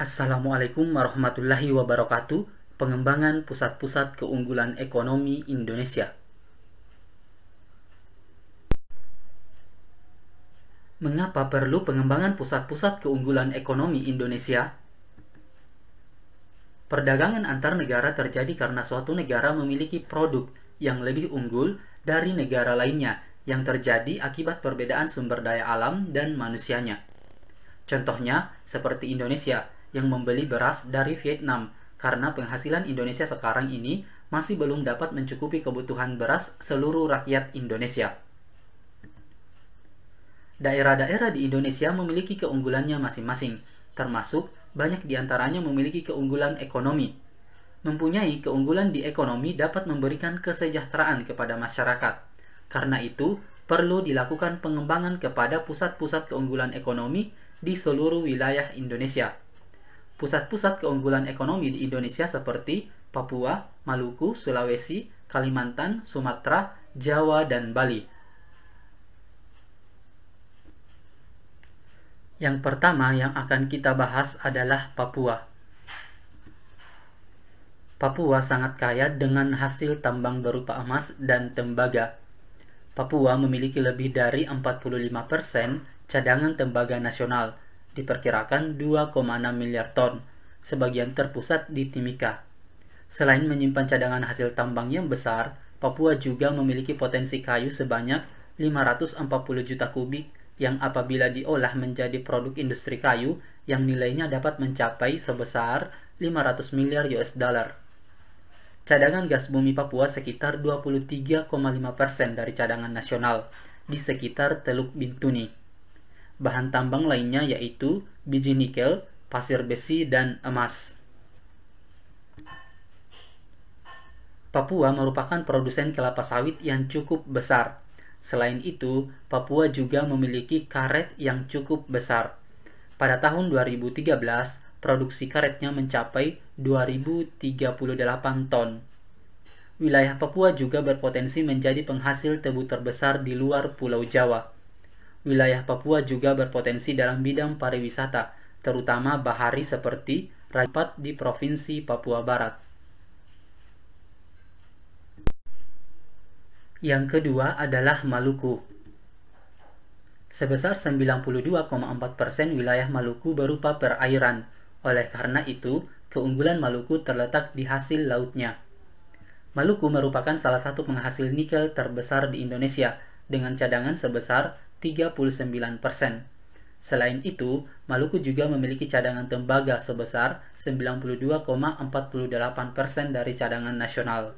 Assalamualaikum warahmatullahi wabarakatuh. Pengembangan pusat-pusat keunggulan ekonomi Indonesia. Mengapa perlu pengembangan pusat-pusat keunggulan ekonomi Indonesia? Perdagangan antar negara terjadi karena suatu negara memiliki produk yang lebih unggul dari negara lainnya yang terjadi akibat perbedaan sumber daya alam dan manusianya. Contohnya, seperti Indonesia yang membeli beras dari Vietnam karena penghasilan Indonesia sekarang ini masih belum dapat mencukupi kebutuhan beras seluruh rakyat Indonesia. Daerah-daerah di Indonesia memiliki keunggulannya masing-masing, termasuk banyak di antaranya memiliki keunggulan ekonomi. Mempunyai keunggulan di ekonomi dapat memberikan kesejahteraan kepada masyarakat. Karena itu, perlu dilakukan pengembangan kepada pusat-pusat keunggulan ekonomi di seluruh wilayah Indonesia. Pusat-pusat keunggulan ekonomi di Indonesia seperti Papua, Maluku, Sulawesi, Kalimantan, Sumatera, Jawa, dan Bali. Yang pertama yang akan kita bahas adalah Papua. Papua sangat kaya dengan hasil tambang berupa emas dan tembaga. Papua memiliki lebih dari 45% cadangan tembaga nasional, diperkirakan 2,6 miliar ton, sebagian terpusat di Timika. Selain menyimpan cadangan hasil tambang yang besar, Papua juga memiliki potensi kayu sebanyak 540 juta kubik yang apabila diolah menjadi produk industri kayu yang nilainya dapat mencapai sebesar 500 miliar US dollar. Cadangan gas bumi Papua sekitar 23,5% dari cadangan nasional di sekitar Teluk Bintuni. Bahan tambang lainnya yaitu biji nikel, pasir besi, dan emas. Papua merupakan produsen kelapa sawit yang cukup besar. Selain itu, Papua juga memiliki karet yang cukup besar. Pada tahun 2013, produksi karetnya mencapai 2038 ton. Wilayah Papua juga berpotensi menjadi penghasil tebu terbesar di luar Pulau Jawa. Wilayah Papua juga berpotensi dalam bidang pariwisata, terutama bahari seperti Raja di Provinsi Papua Barat. Yang kedua adalah Maluku. Sebesar 92,4% wilayah Maluku berupa perairan. Oleh karena itu, keunggulan Maluku terletak di hasil lautnya. Maluku merupakan salah satu penghasil nikel terbesar di Indonesia dengan cadangan sebesar 39%. Selain itu, Maluku juga memiliki cadangan tembaga sebesar 92,48% dari cadangan nasional.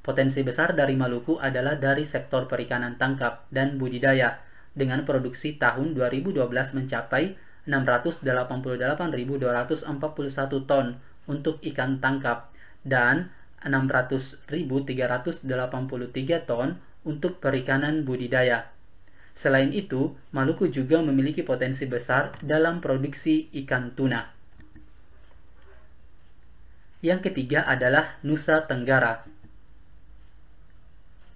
Potensi besar dari Maluku adalah dari sektor perikanan tangkap dan budidaya, dengan produksi tahun 2012 mencapai 688.241 ton untuk ikan tangkap dan 600.383 ton untuk perikanan budidaya. Selain itu, Maluku juga memiliki potensi besar dalam produksi ikan tuna. Yang ketiga adalah Nusa Tenggara.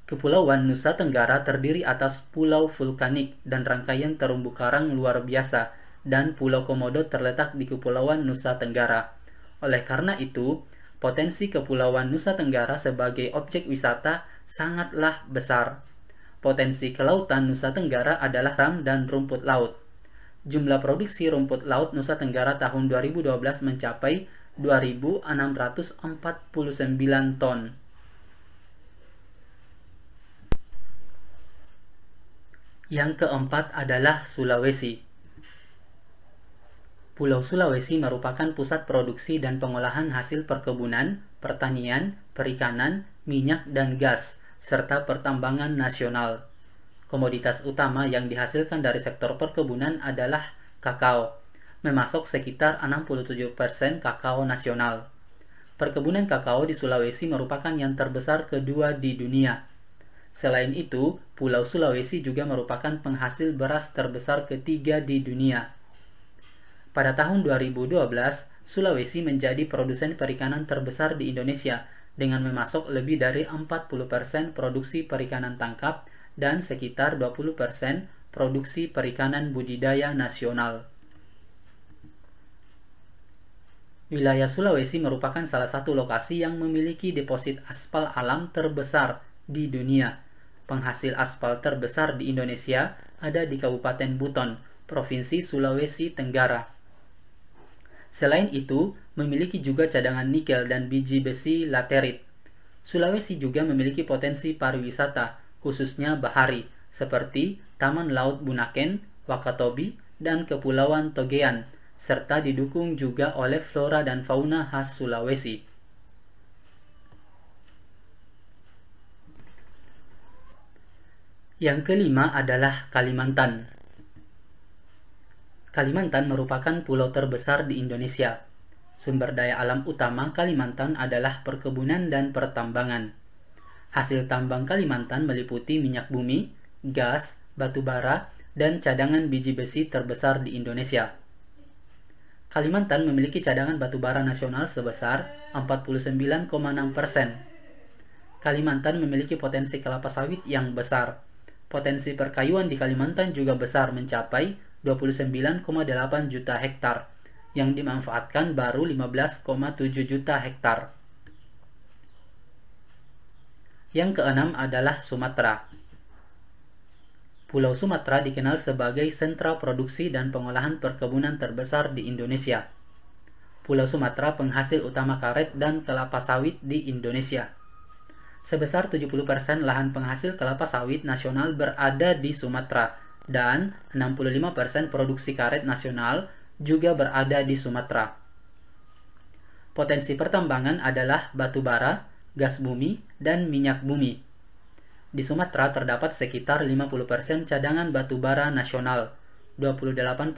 Kepulauan Nusa Tenggara terdiri atas pulau vulkanik dan rangkaian terumbu karang luar biasa, dan Pulau Komodo terletak di Kepulauan Nusa Tenggara. Oleh karena itu, potensi Kepulauan Nusa Tenggara sebagai objek wisata sangatlah besar. Potensi kelautan Nusa Tenggara adalah ram dan rumput laut. Jumlah produksi rumput laut Nusa Tenggara tahun 2012 mencapai 2.649 ton. Yang keempat adalah Sulawesi. Pulau Sulawesi merupakan pusat produksi dan pengolahan hasil perkebunan, pertanian, perikanan, minyak dan gas, serta pertambangan nasional. Komoditas utama yang dihasilkan dari sektor perkebunan adalah kakao, memasok sekitar 67% kakao nasional. Perkebunan kakao di Sulawesi merupakan yang terbesar kedua di dunia. Selain itu, Pulau Sulawesi juga merupakan penghasil beras terbesar ketiga di dunia. Pada tahun 2012, Sulawesi menjadi produsen perikanan terbesar di Indonesia dengan memasok lebih dari 40% produksi perikanan tangkap dan sekitar 20% produksi perikanan budidaya nasional. Wilayah Sulawesi merupakan salah satu lokasi yang memiliki deposit aspal alam terbesar di dunia. Penghasil aspal terbesar di Indonesia ada di Kabupaten Buton, Provinsi Sulawesi Tenggara. Selain itu, memiliki juga cadangan nikel dan biji besi laterit. Sulawesi juga memiliki potensi pariwisata, khususnya bahari, seperti Taman Laut Bunaken, Wakatobi, dan Kepulauan Togean, serta didukung juga oleh flora dan fauna khas Sulawesi. Yang kelima adalah Kalimantan. Kalimantan merupakan pulau terbesar di Indonesia. Sumber daya alam utama Kalimantan adalah perkebunan dan pertambangan. Hasil tambang Kalimantan meliputi minyak bumi, gas, batu bara, dan cadangan biji besi terbesar di Indonesia. Kalimantan memiliki cadangan batu bara nasional sebesar 49,6%. Kalimantan memiliki potensi kelapa sawit yang besar. Potensi perkayuan di Kalimantan juga besar, mencapai 29,8 juta hektar, yang dimanfaatkan baru 15,7 juta hektar. Yang keenam adalah Sumatera. Pulau Sumatera dikenal sebagai sentra produksi dan pengolahan perkebunan terbesar di Indonesia. Pulau Sumatera penghasil utama karet dan kelapa sawit di Indonesia. Sebesar 70% lahan penghasil kelapa sawit nasional berada di Sumatera, dan 65% produksi karet nasional juga berada di Sumatera. Potensi pertambangan adalah batu bara, gas bumi, dan minyak bumi. Di Sumatera terdapat sekitar 50% cadangan batu bara nasional, 28%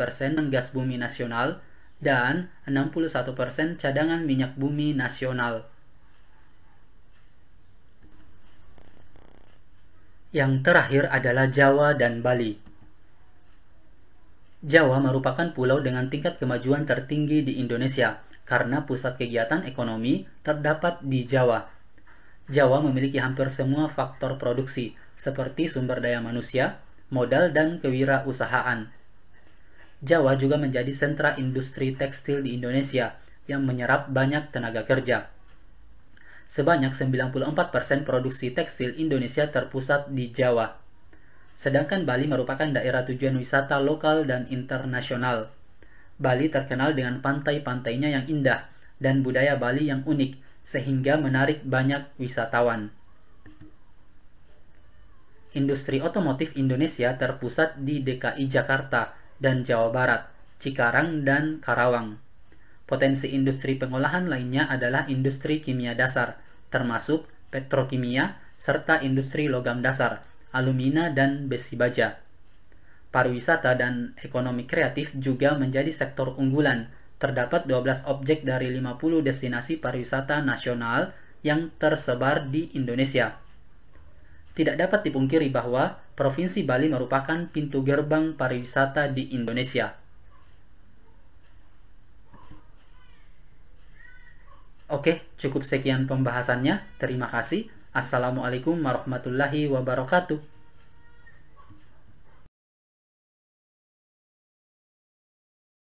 gas bumi nasional, dan 61% cadangan minyak bumi nasional. Yang terakhir adalah Jawa dan Bali. Jawa merupakan pulau dengan tingkat kemajuan tertinggi di Indonesia karena pusat kegiatan ekonomi terdapat di Jawa. Jawa memiliki hampir semua faktor produksi, seperti sumber daya manusia, modal, dan kewirausahaan. Jawa juga menjadi sentra industri tekstil di Indonesia yang menyerap banyak tenaga kerja. Sebanyak 94% produksi tekstil Indonesia terpusat di Jawa. Sedangkan Bali merupakan daerah tujuan wisata lokal dan internasional. Bali terkenal dengan pantai-pantainya yang indah dan budaya Bali yang unik, sehingga menarik banyak wisatawan. Industri otomotif Indonesia terpusat di DKI Jakarta dan Jawa Barat, Cikarang, dan Karawang. Potensi industri pengolahan lainnya adalah industri kimia dasar, termasuk petrokimia, serta industri logam dasar, alumina, dan besi baja. Pariwisata dan ekonomi kreatif juga menjadi sektor unggulan. Terdapat 12 objek dari 50 destinasi pariwisata nasional yang tersebar di Indonesia. Tidak dapat dipungkiri bahwa Provinsi Bali merupakan pintu gerbang pariwisata di Indonesia. Oke, cukup sekian pembahasannya. Terima kasih. Assalamualaikum warahmatullahi wabarakatuh.